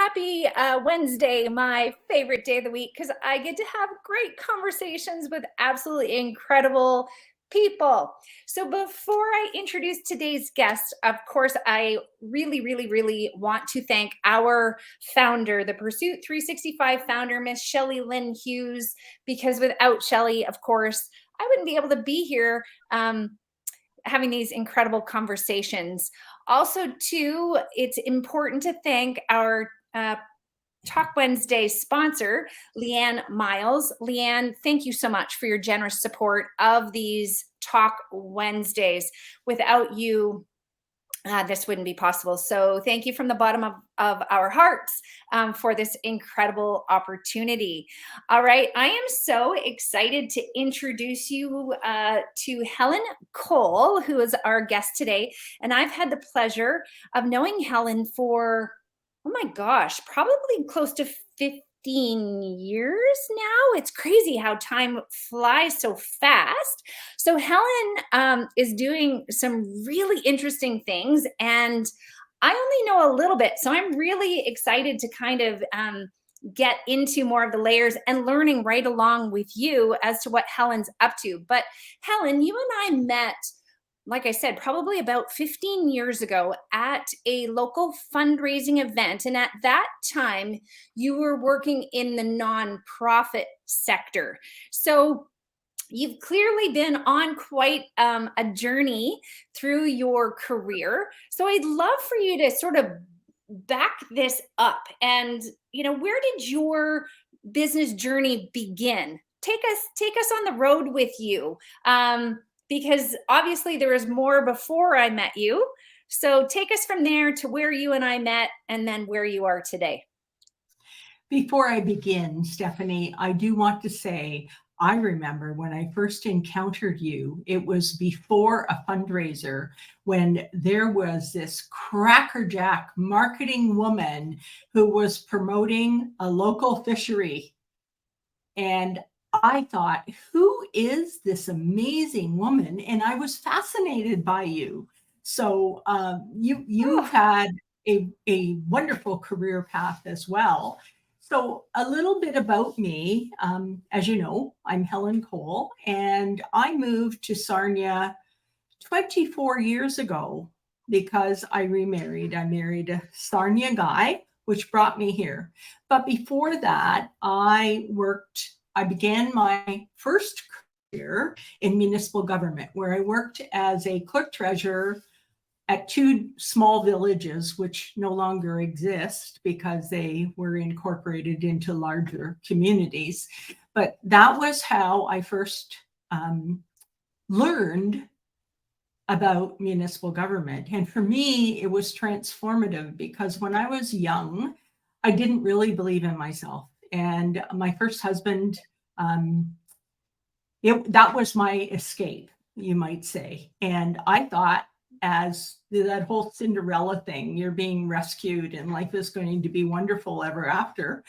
Happy Wednesday, my favorite day of the week, because I get to have great conversations with absolutely incredible people. So before I introduce today's guest, of course, I really want to thank our founder, the Pursuit 365 founder, Miss Shelley Lynn Hughes, because without Shelley, of course, I wouldn't be able to be here having these incredible conversations. Also, too, it's important to thank our Talk Wednesday sponsor, Leanne Miles. Leanne, thank you so much for your generous support of these Talk Wednesdays. Without you, this wouldn't be possible. So thank you from the bottom of our hearts for this incredible opportunity. All right, I am so excited to introduce you to Helen Cole, who is our guest today. And I've had the pleasure of knowing Helen for, oh my gosh, probably close to 15 years now. It's crazy how time flies so fast. So Helen is doing some really interesting things, and I only know a little bit. So I'm really excited to kind of get into more of the layers and learning right along with you as to what Helen's up to. But Helen, you and I met, like I said, probably about 15 years ago at a local fundraising event. And at that time, you were working in the nonprofit sector. So you've clearly been on quite a journey through your career. So I'd love for you to sort of back this up. And, where did your business journey begin? Take us on the road with you. Because obviously there was more before I met you. So take us from there to where you and I met and then where you are today. Before I begin, Stephanie, I do want to say, I remember when I first encountered you, it was before a fundraiser when there was this crackerjack marketing woman who was promoting a local fishery. And I thought, who is this amazing woman? And I was fascinated by you. So you've had a wonderful career path as well. So a little bit about me. As you know, I'm Helen Cole, and I moved to Sarnia 24 years ago because I remarried. I married a Sarnia guy, which brought me here. But before that, I began my first career in municipal government, where I worked as a clerk treasurer at two small villages, which no longer exist because they were incorporated into larger communities. But that was how I first learned about municipal government. And for me, it was transformative because when I was young, I didn't really believe in myself. And my first husband, that was my escape, you might say. And I thought, as that whole Cinderella thing, you're being rescued and life is going to be wonderful ever after.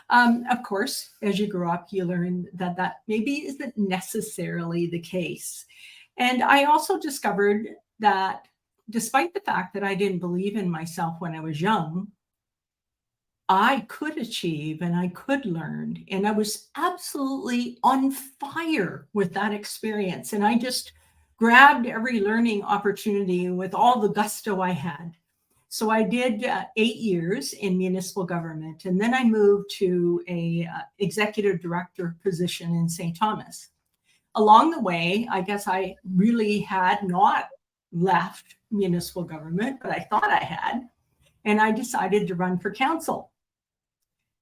Of course, as you grow up, you learn that maybe isn't necessarily the case. And I also discovered that despite the fact that I didn't believe in myself when I was young, I could achieve and I could learn. And I was absolutely on fire with that experience. And I just grabbed every learning opportunity with all the gusto I had. So I did 8 years in municipal government. And then I moved to a executive director position in St. Thomas. Along the way, I guess I really had not left municipal government, but I thought I had. And I decided to run for council.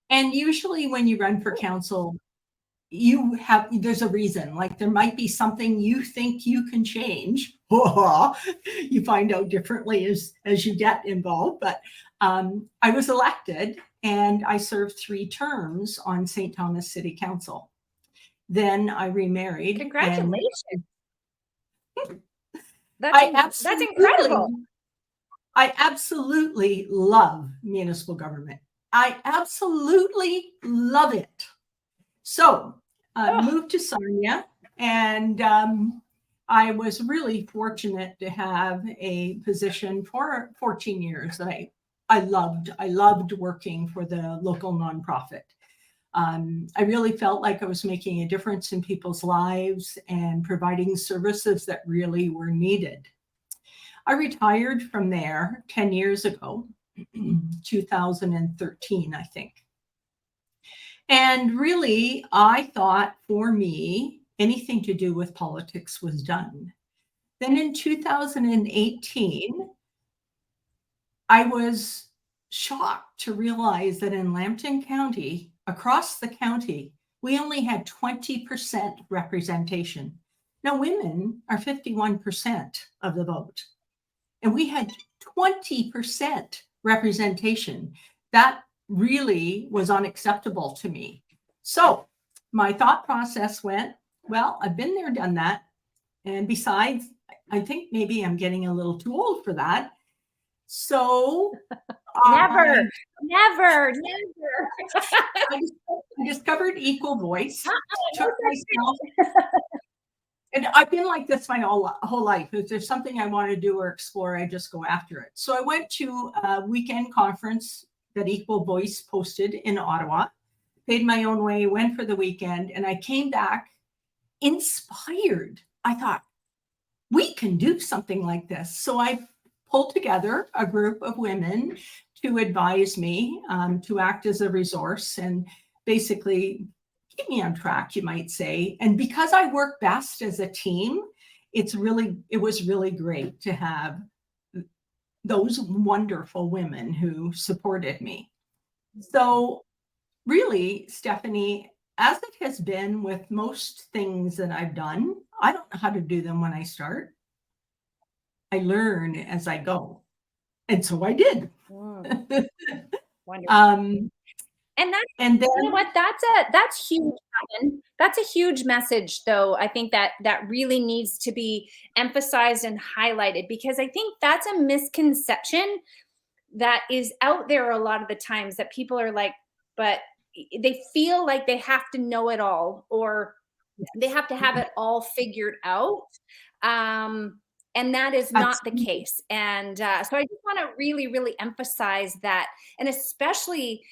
And usually when you run for council, there's a reason. Like there might be something you think you can change. You find out differently as you get involved. But I was elected and I served 3 terms on St. Thomas City Council. Then I remarried. Congratulations. That's incredible. I absolutely love municipal government. I absolutely love it. So I moved to Sarnia, and I was really fortunate to have a position for 14 years that I I loved working for the local nonprofit. I really felt like I was making a difference in people's lives and providing services that really were needed. I retired from there 10 years ago, 2013, I think. And really, I thought for me, anything to do with politics was done. Then in 2018, I was shocked to realize that in Lambton County, across the county, we only had 20% representation. Now, women are 51% of the vote, and we had 20% representation. That really was unacceptable to me. So my thought process went, well, I've been there, done that. And besides, I think maybe I'm getting a little too old for that. So Never. I discovered Equal Voice, took myself, and I've been like this my whole life. If there's something I want to do or explore, I just go after it. So I went to a weekend conference that Equal Voice posted in Ottawa, paid my own way, went for the weekend, and I came back inspired. I thought, we can do something like this. So I pulled together a group of women to advise me, to act as a resource and basically keep me on track, you might say. And because I work best as a team, it was really great to have those wonderful women who supported me. So really, Stephanie, as it has been with most things that I've done, I don't know how to do them when I start. I learn as I go. And so I did. Wonderful. And then, you know what, that's huge. That's a huge message, though. I think that really needs to be emphasized and highlighted, because I think that's a misconception that is out there a lot of the times, that people are like, but they feel like they have to know it all, or they have to have it all figured out. And that is not the case. And so I just want to really, really emphasize that. And especially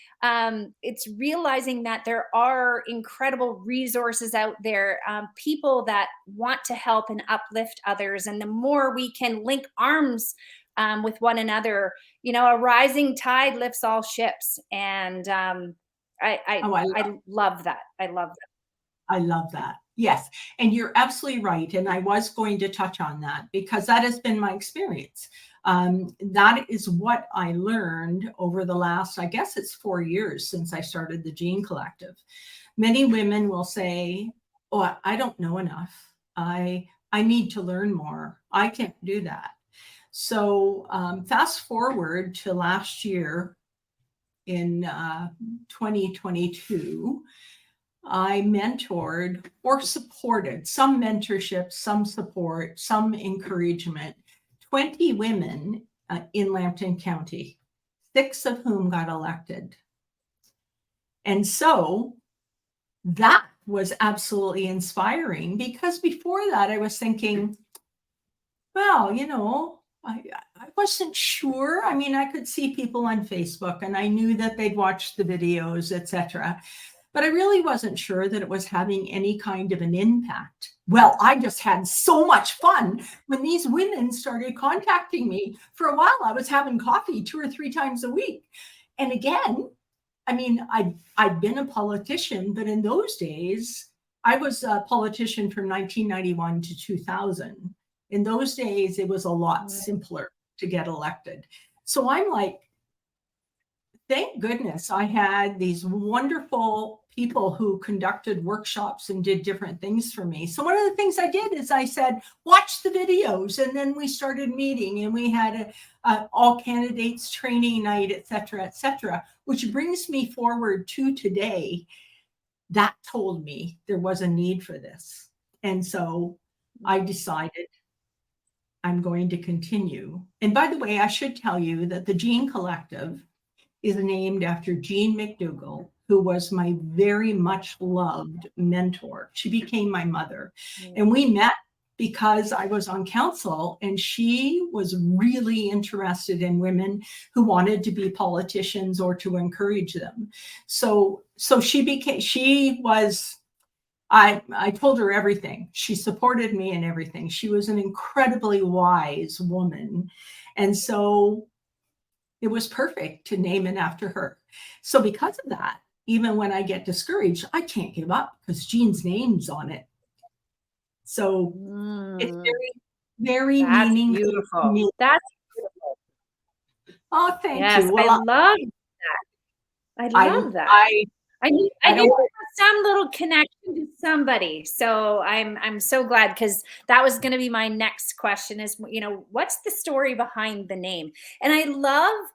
it's realizing that there are incredible resources out there, people that want to help and uplift others. And the more we can link arms with one another, a rising tide lifts all ships. And I love that. I love that. I love that. Yes. And you're absolutely right. And I was going to touch on that because that has been my experience. That is what I learned over the last, I guess it's 4 years since I started the Gene Collective. Many women will say, oh, I don't know enough. I need to learn more. I can't do that. So fast forward to last year in 2022, I mentored or supported, some mentorship, some support, some encouragement, 20 women in Lambton County, 6 of whom got elected. And so that was absolutely inspiring, because before that I was thinking, well, I wasn't sure. I mean, I could see people on Facebook and I knew that they'd watched the videos, etc. But I really wasn't sure that it was having any kind of an impact. Well, I just had so much fun when these women started contacting me. For a while, I was having coffee 2 or 3 times a week. And again, I mean, I'd been a politician, but in those days, I was a politician from 1991 to 2000. In those days, it was a lot simpler to get elected. So I'm like, thank goodness I had these wonderful people who conducted workshops and did different things for me. So one of the things I did is I said, watch the videos. And then we started meeting and we had a all candidates training night, et cetera, which brings me forward to today. That told me there was a need for this. And so I decided I'm going to continue. And by the way, I should tell you that the Gene Collective is named after Jean McDougall, who was my very much loved mentor. She became my mother. And we met because I was on council, and she was really interested in women who wanted to be politicians or to encourage them. So I told her everything. She supported me in everything. She was an incredibly wise woman. And so it was perfect to name it after her. So because of that, even when I get discouraged, I can't give up because Jean's name's on it. So it's very, very That's meaningful to beautiful. me. That's beautiful. Oh, thank Yes, you. I Well, love that. I love that. I knew I there don't was some little connection to somebody. So I'm so glad, because that was going to be my next question is, what's the story behind the name? And I love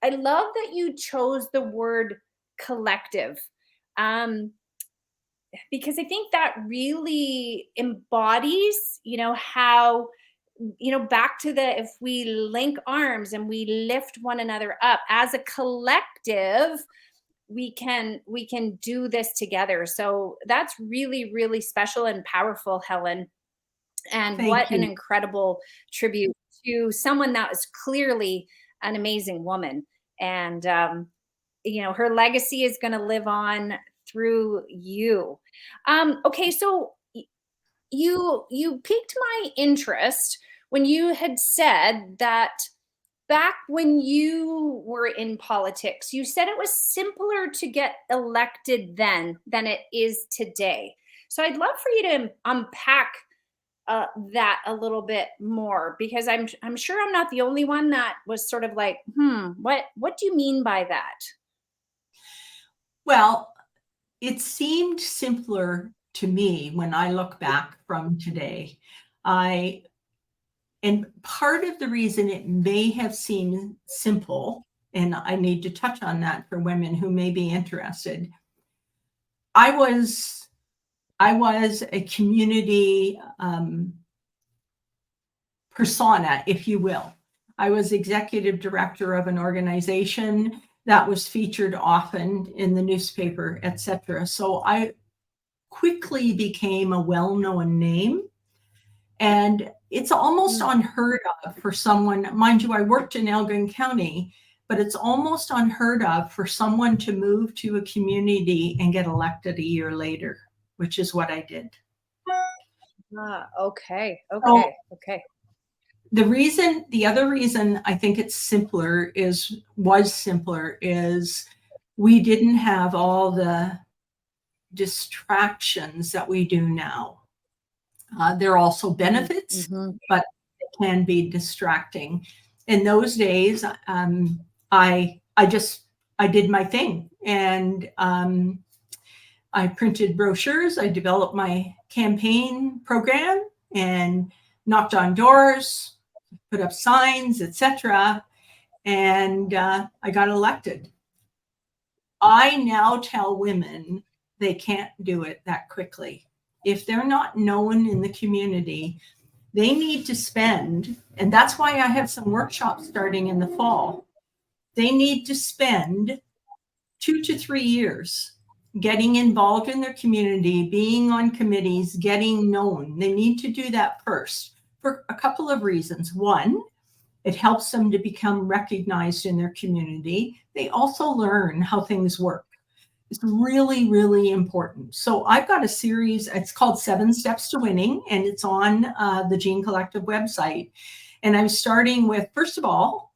that you chose the word collective. Because I think that really embodies, how, back to the, if we link arms and we lift one another up as a collective, we can do this together. So that's really, really special and powerful, Helen. And Thank what an you. incredible tribute to someone that was clearly an amazing woman. And her legacy is going to live on through you. Okay, so you piqued my interest when you had said that back when you were in politics, you said it was simpler to get elected then than it is today. So I'd love for you to unpack that a little bit more, because I'm sure I'm not the only one that was sort of like, what do you mean by that? Well, it seemed simpler to me when I look back from today. And part of the reason it may have seemed simple, and I need to touch on that for women who may be interested. I was a community persona, if you will. I was executive director of an organization that was featured often in the newspaper, etc. So I quickly became a well-known name. And it's almost unheard of for someone, mind you, I worked in Elgin County, but it's almost unheard of for someone to move to a community and get elected a year later, which is what I did. Okay. So Okay. the other reason I think it's was simpler is we didn't have all the distractions that we do now. There are also benefits, but it can be distracting. In those days, I did my thing, and I printed brochures. I developed my campaign program and knocked on doors, put up signs, etc. And I got elected. I now tell women they can't do it that quickly. If they're not known in the community, they need to spend, and that's why I have some workshops starting in the fall. They need to spend 2 to 3 years getting involved in their community, being on committees, getting known. They need to do that first for a couple of reasons. One, it helps them to become recognized in their community. They also learn how things work. It's really, really important. So I've got a series, it's called 7 Steps to Winning, and it's on the Jean Collective website. And I'm starting with, first of all,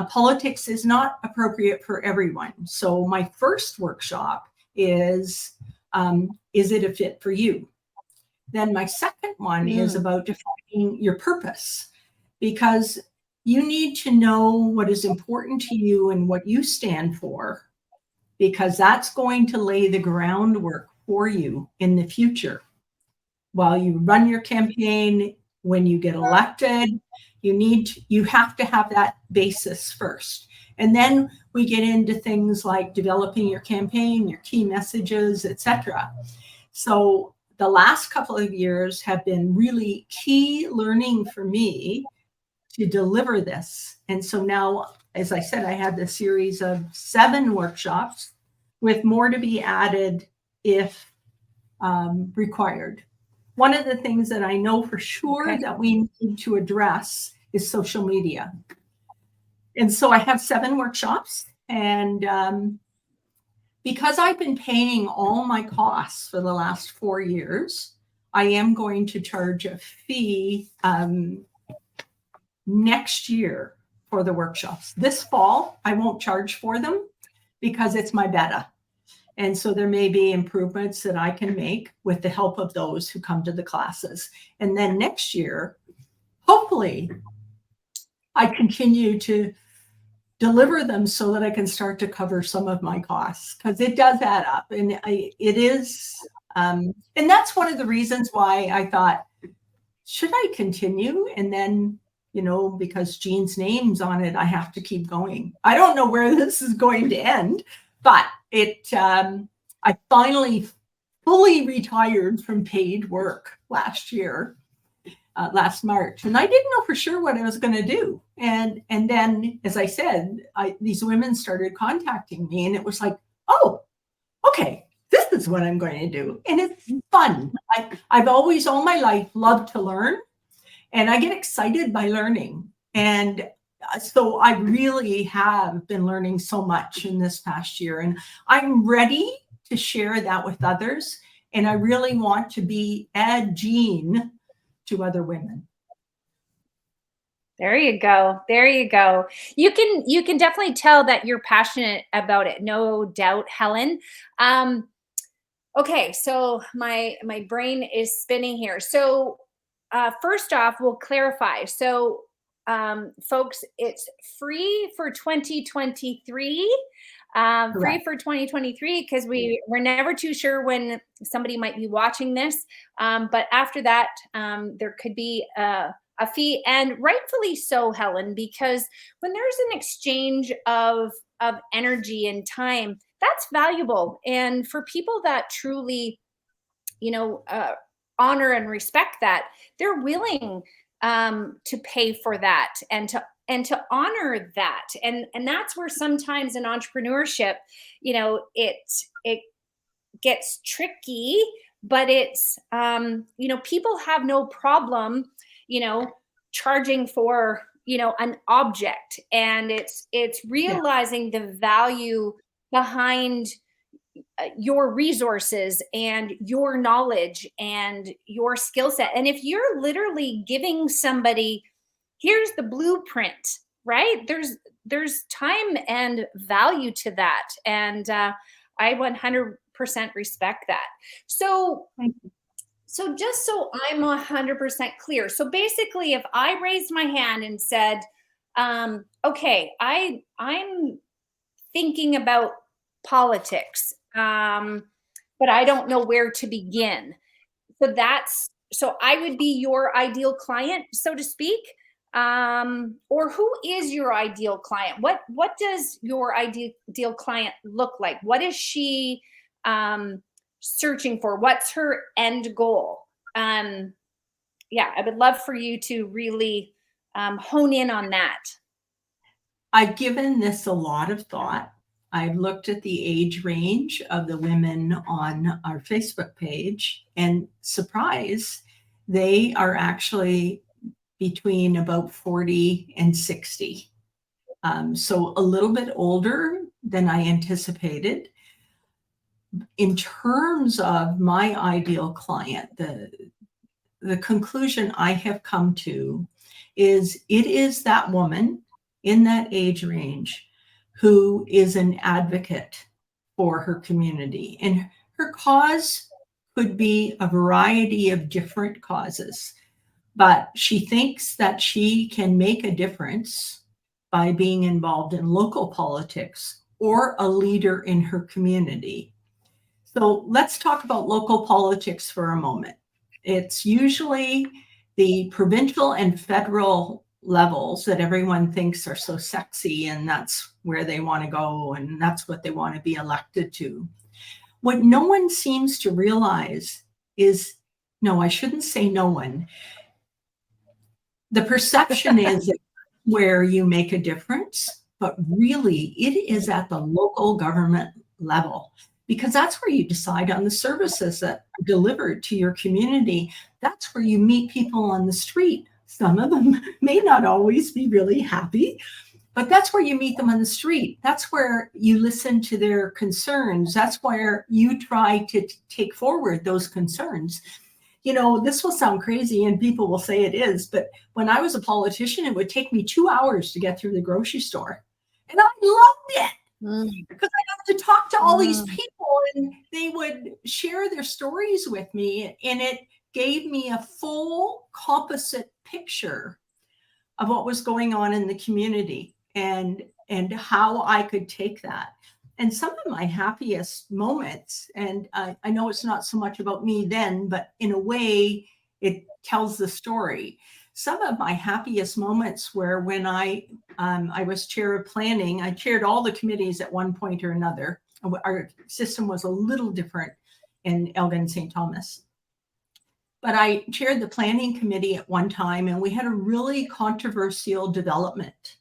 politics is not appropriate for everyone. So my first workshop is it a fit for you? Then my second one is about defining your purpose, because you need to know what is important to you and what you stand for, because that's going to lay the groundwork for you in the future. While you run your campaign, when you get elected, you have to have that basis first. And then we get into things like developing your campaign, your key messages, etc. So the last couple of years have been really key learning for me to deliver this. And so now, as I said, I had this series of 7 workshops with more to be added if required. one of the things that I know for sure Okay. that we need to address is social media. And so I have 7 workshops, and because I've been paying all my costs for the last 4 years, I am going to charge a fee next year for the workshops. This fall, I won't charge for them because it's my beta. And so there may be improvements that I can make with the help of those who come to the classes. And then next year, hopefully, I continue to deliver them so that I can start to cover some of my costs, because it does add up. And it is, and that's one of the reasons why I thought, should I continue? And then, because Jean's name's on it, I have to keep going. I don't know where this is going to end, but I finally fully retired from paid work last year, last March, and I didn't know for sure what I was going to do. And then, as I said, these women started contacting me, and it was like, oh, okay, this is what I'm going to do, and it's fun. I've always, all my life, loved to learn, and I get excited by learning. And so I really have been learning so much in this past year, and I'm ready to share that with others. And I really want to add Jean to other women. There you go. There you go. You can definitely tell that you're passionate about it. No doubt, Helen. Okay, so my brain is spinning here. So first off, we'll clarify. So folks, it's free for 2023. Free for 2023 because we're never too sure when somebody might be watching this. But after that, there could be a fee, and rightfully so, Helen, because when there's an exchange of energy and time, that's valuable. And for people that truly, honor and respect that, they're willing to pay for that and to honor that. And that's where sometimes in entrepreneurship, it gets tricky, but it's, people have no problem, charging for, an object. And it's realizing the value behind your resources and your knowledge and your skill set. And if you're literally giving somebody, here's the blueprint, right? There's time and value to that. And I 100% respect that. So just so I'm 100% clear. So basically, if I raised my hand and said, okay, I'm thinking about politics, but I don't know where to begin. So I would be your ideal client, so to speak. Or who is your ideal client? What does your ideal client look like? What is she searching for? What's her end goal? I would love for you to really hone in on that. I've given this a lot of thought. I've looked at the age range of the women on our Facebook page, and surprise, they are actually between about 40 and 60. So a little bit older than I anticipated. In terms of my ideal client, the conclusion I have come to is it is that woman in that age range who is an advocate for her community. And her cause could be a variety of different causes, but she thinks that she can make a difference by being involved in local politics or a leader in her community. So let's talk about local politics for a moment. It's usually the provincial and federal levels that everyone thinks are so sexy, and that's where they want to go, and that's what they want to be elected to. What no one seems to realize is, no, I shouldn't say no one. The perception is where you make a difference, but really it is at the local government level, because that's where you decide on the services that are delivered to your community. That's where you meet people on the street. Some of them may not always be really happy, but that's where you meet them on the street. That's where you listen to their concerns. That's where you try to take forward those concerns. This will sound crazy and people will say it is, but when I was a politician, it would take me 2 hours to get through the grocery store. And I loved it because I got to talk to all these people and they would share their stories with me. And it gave me a full composite picture of what was going on in the community and how I could take that. And some of my happiest moments, and I know it's not so much about me then, but in a way, it tells the story. Some of my happiest moments were when I was chair of planning. I chaired all the committees at one point or another. Our system was a little different in Elgin St. Thomas. But I chaired the planning committee at one time, and we had a really controversial development.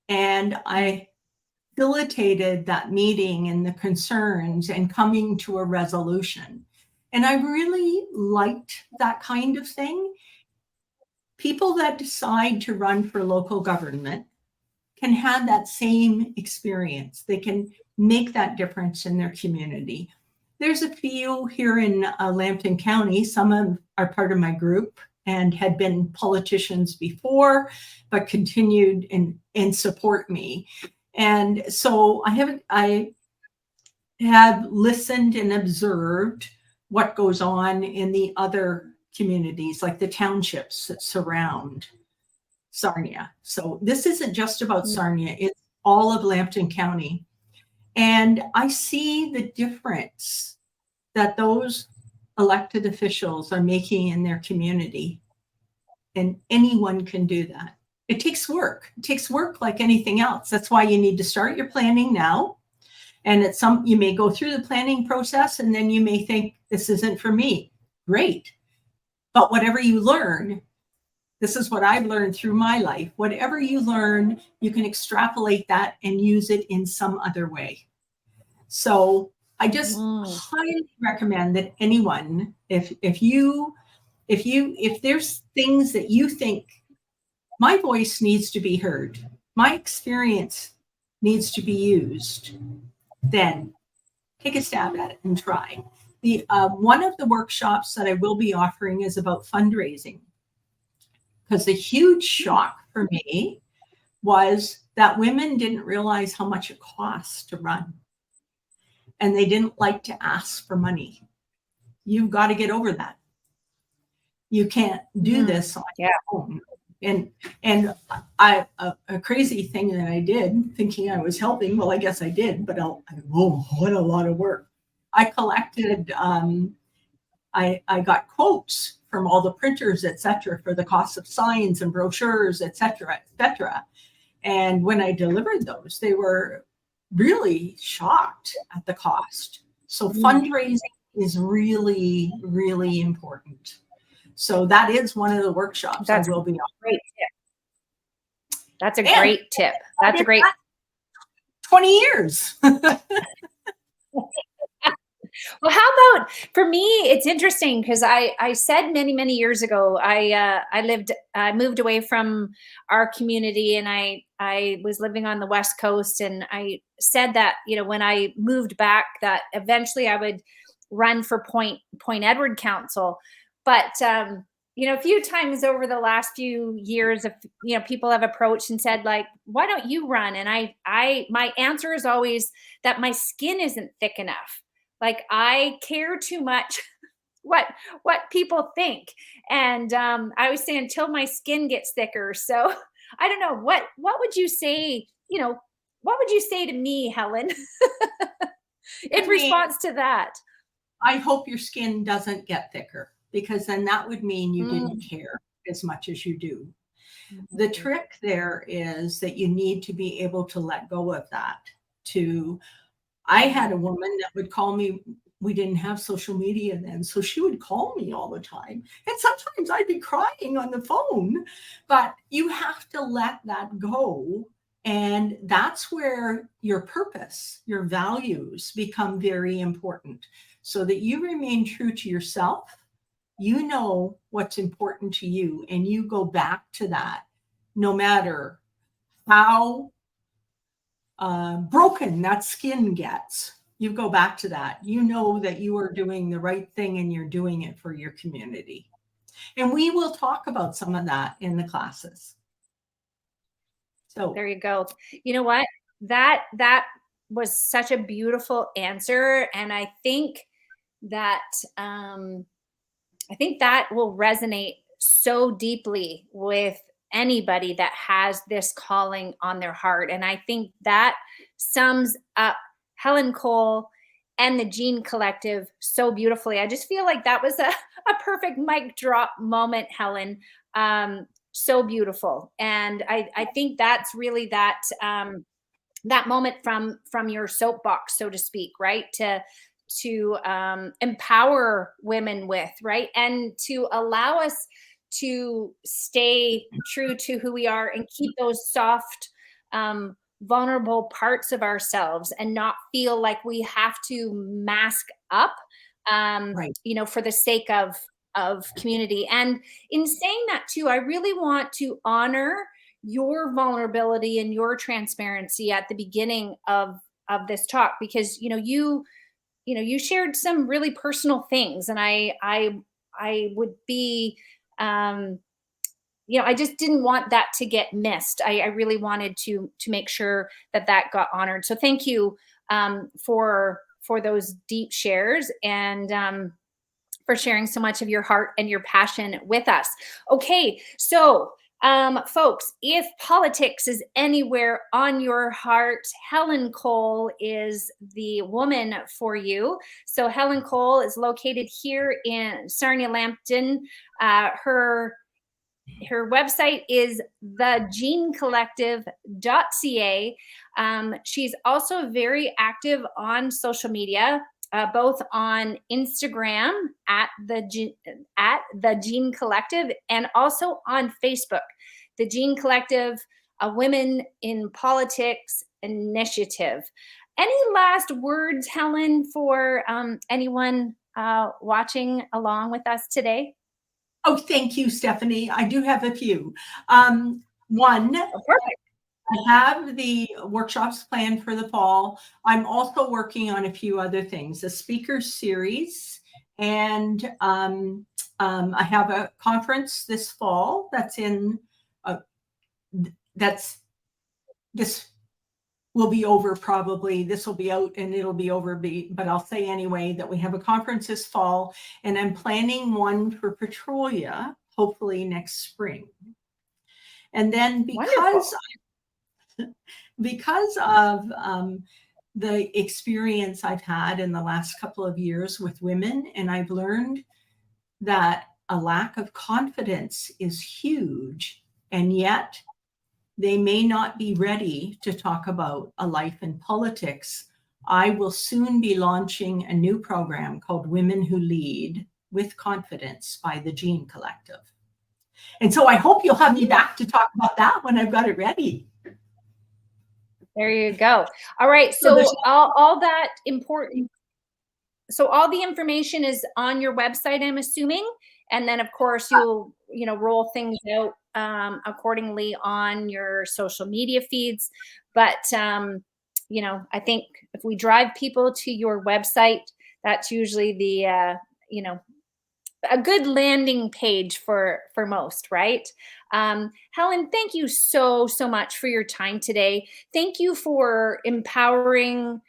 And I facilitated that meeting and the concerns and coming to a resolution. And I really liked that kind of thing. People that decide to run for local government can have that same experience. They can make that difference in their community. There's a few here in Lambton County. Some are part of my group and had been politicians before, but continued and support me. And so I have listened and observed what goes on in the other communities, like the townships that surround Sarnia. So this isn't just about Sarnia, it's all of Lambton County. And I see the difference that those elected officials are making in their community. And anyone can do that. It takes work. It takes work like anything else. That's why you need to start your planning now. And you may go through the planning process and then you may think, this isn't for me. Great. But whatever you learn, this is what I've learned through my life. Whatever you learn, you can extrapolate that and use it in some other way. So I just highly recommend that anyone, if there's things that you think my voice needs to be heard, my experience needs to be used, then take a stab at it and try. One of the workshops that I will be offering is about fundraising. Because the huge shock for me was that women didn't realize how much it costs to run. And they didn't like to ask for money. You've got to get over that. You can't do this on your own. And a crazy thing that I did, thinking I was helping, well, I guess I did, but what a lot of work. I collected, I got quotes from all the printers, et cetera, for the cost of signs and brochures, et cetera, et cetera. And when I delivered those, they were really shocked at the cost. So fundraising is really, really important. So that is one of the workshops I will be on. Great tip. That's a great tip. That's a great 20 years. Well, how about for me? It's interesting because I said many years ago I moved away from our community and I was living on the West Coast, and I said that when I moved back that eventually I would run for Point Edward Council, but a few times over the last few years, people have approached and said, like, why don't you run? And my answer is always that my skin isn't thick enough. Like, I care too much what people think. And I always say until my skin gets thicker. So I don't know, what would you say, what would you say to me, Helen, in response to that? I hope your skin doesn't get thicker, because then that would mean you didn't care as much as you do. The trick there is that you need to be able to let go of that. I had a woman that would call me. We didn't have social media then, so she would call me all the time. And sometimes I'd be crying on the phone, but you have to let that go And that's where your purpose, your values become very important, so that you remain true to yourself. You know what's important to you, and you go back to that no matter how broken that skin gets. You go back to that. You know that you are doing the right thing and you're doing it for your community. And we will talk about some of that in the classes. So there you go. You know what? That was such a beautiful answer, and I think that will resonate so deeply with anybody that has this calling on their heart. And I think that sums up Helen Cole and the Gene Collective so beautifully. I just feel like that was a perfect mic drop moment, Helen. So beautiful. And I think that's really that that moment from your soapbox, so to speak, right? To empower women with, right? And to allow us to stay true to who we are and keep those soft, vulnerable parts of ourselves and not feel like we have to mask up, right. for the sake of community. And in saying that too, I really want to honor your vulnerability and your transparency at the beginning of this talk, because you shared some really personal things, and I would be I just didn't want that to get missed. I really wanted to make sure that got honored. So thank you for those deep shares, and for sharing so much of your heart and your passion with us. Okay, so folks, if politics is anywhere on your heart, Helen Cole is the woman for you. So Helen Cole is located here in Sarnia-Lambton. Her website is thegenecollective.ca. She's also very active on social media, both on Instagram at the Gene Collective, and also on Facebook, the Gene Collective, a Women in Politics initiative. Any last words, Helen, for anyone watching along with us today? Oh, thank you, Stephanie. I do have a few. One, Oh, perfect. I have the workshops planned for the fall. I'm also working on a few other things, a speaker series, and I have a conference this fall that's this will be over probably. This will be out and it'll be over, but I'll say anyway that we have a conference this fall, and I'm planning one for Petrolia, hopefully next spring. And then because of the experience I've had in the last couple of years with women, and I've learned that a lack of confidence is huge, and yet they may not be ready to talk about a life in politics. I will soon be launching a new program called Women Who Lead with Confidence by the Gene Collective. And so I hope you'll have me back to talk about that when I've got it ready. There you go. All right. So all that important. So all the information is on your website, I'm assuming. And then of course you'll, roll things out accordingly on your social media feeds. But, I think if we drive people to your website, that's usually the, a good landing page for most, right? Helen, thank you so much for your time today. Thank you for empowering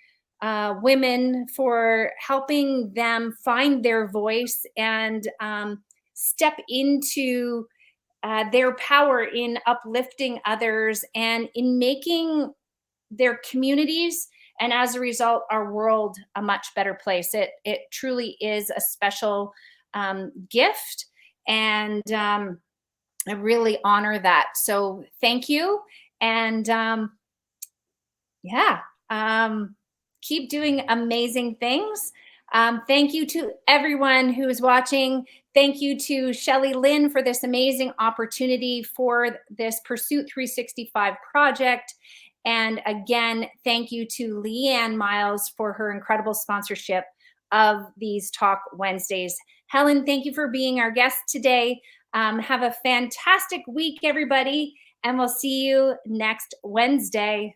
women, for helping them find their voice and step into their power in uplifting others and in making their communities, and as a result, our world, a much better place. It truly is a special gift, and I really honor that. So thank you, and keep doing amazing things. Thank you to everyone who is watching. Thank you to Shelley Lynn for this amazing opportunity for this Pursuit 365 project. And again, thank you to Leanne Miles for her incredible sponsorship of these Talk Wednesdays. Helen, thank you for being our guest today. Have a fantastic week, everybody, and we'll see you next Wednesday.